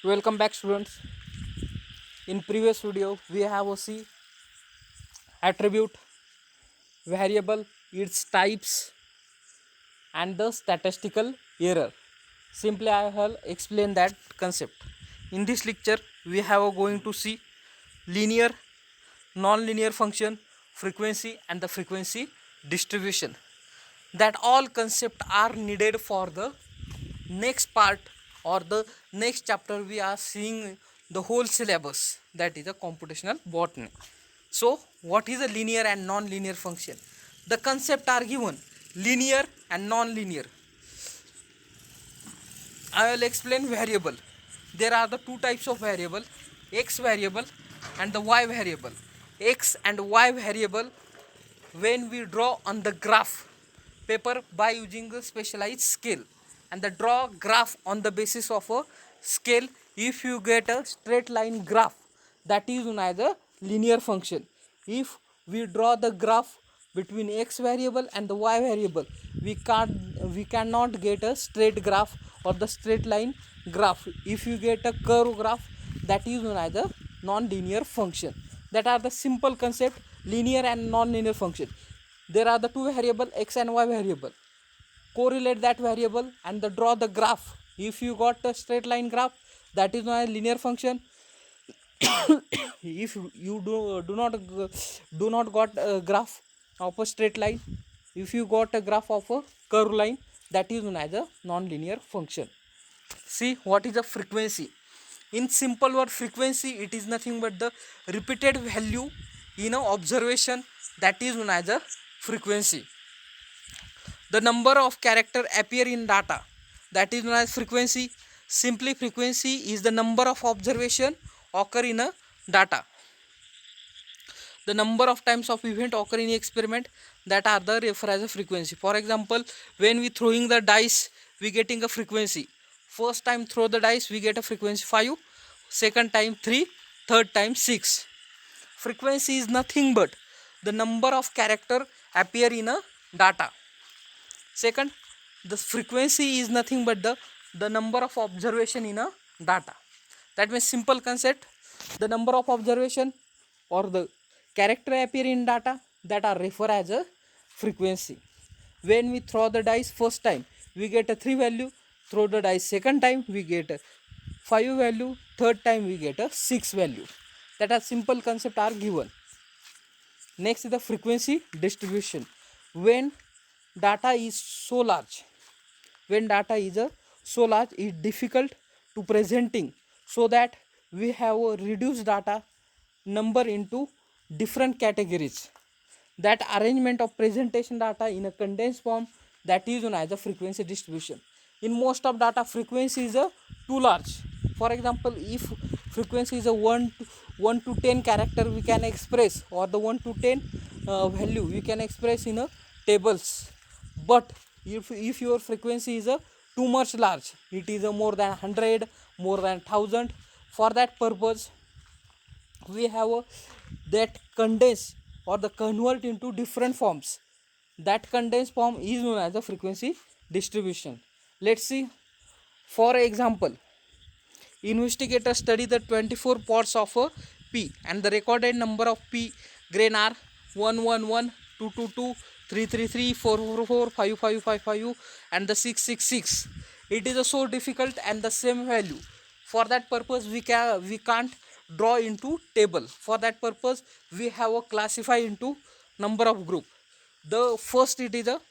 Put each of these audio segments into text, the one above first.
Welcome back, students. In previous video we have a see attribute, variable, its types, and the statistical error. Simply I will explain that concept. In this lecture we have going to see linear, non-linear function, frequency, and the frequency distribution. That all concepts are needed for the next part or the next chapter. We are seeing the whole syllabus, that is a computational botany. So what is a linear and non-linear function? The concept are given linear and non-linear. I will explain variable. There are the two types of variable, x variable and the y variable. X and y variable, when we draw on the graph paper by using a specialized scale, and the draw graph on the basis of a scale, if you get a straight line graph, that is known as a linear function. If we draw the graph between x variable and the y variable, we cannot get a straight graph or the straight line graph. If you get a curve graph, that is known as a non-linear function. That are the simple concept, linear and non-linear function. There are the two variable x and y variable. Correlate that variable and the draw the graph. If you got a straight line graph, that is known as linear function. If you do not got a graph of a straight line, if you got a graph of a curved line, that is known as a non-linear function. See what is the frequency. In simple word, frequency, it is nothing but the repeated value in an observation, that is known as a frequency. The number of character appear in data, that is known as frequency. Simply frequency is the number of observation occur in a data. The number of times of event occur in experiment, that are the refer as a frequency. For example, when we throwing the dice, we getting a frequency. First time throw the dice, we get a frequency 5, second time 3, third time 6. Frequency is nothing but the number of character appear in a data. Second, the frequency is nothing but the number of observation in a data. That means simple concept, the number of observation or the character appear in data, that are refer as a frequency. When we throw the dice first time, we get a 3 value, throw the dice second time, we get a 5 value, third time we get a 6 value. That are simple concept are given. Next is the frequency distribution. When data is so large, it's difficult to presenting, so that we have a reduced data number into different categories. That arrangement of presentation data in a condensed form, that is known as a frequency distribution. In most of data, frequency is a too large. For example, if frequency is a 1 to 10 character, we can express, or the 1 to 10 value we can express in a tables. But if your frequency is a too much large, it is a more than 100, more than 1000, for that purpose we have a, that condense or the convert into different forms. That condensed form is known as the frequency distribution. Let's see. For example, investigators study the 24 parts of a P, and the recorded number of P grain are 111, 222, 333, 444, 5555, and the 666. It is so difficult and the same value. For that purpose, we can't draw into table. For that purpose, we have a classify into number of group. The first, it is a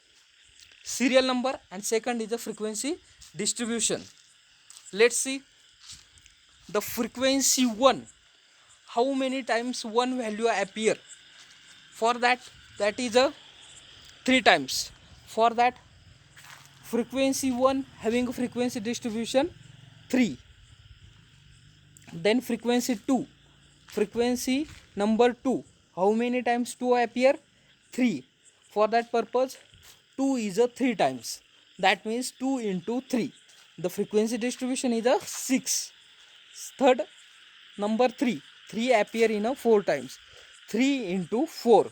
serial number, and second is the frequency distribution. Let's see the frequency 1, how many times one value appear. For that, that is a 3 times. For that, frequency 1 having a frequency distribution 3. Then frequency 2, frequency number 2, how many times 2 appear? 3. For that purpose, 2 is a 3 times, that means 2 into 3, the frequency distribution is a 6. Third, number 3 appear in a 4 times, 3 into 4.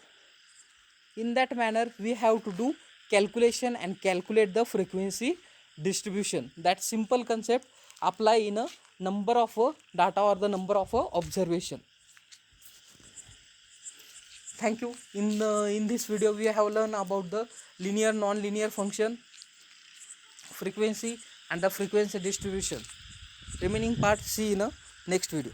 In that manner, we have to do calculation and calculate the frequency distribution. That simple concept, apply in a number of data or the number of observation. Thank you. In this video we have learned about the linear non-linear function, frequency and the frequency distribution. Remaining part see in a next video.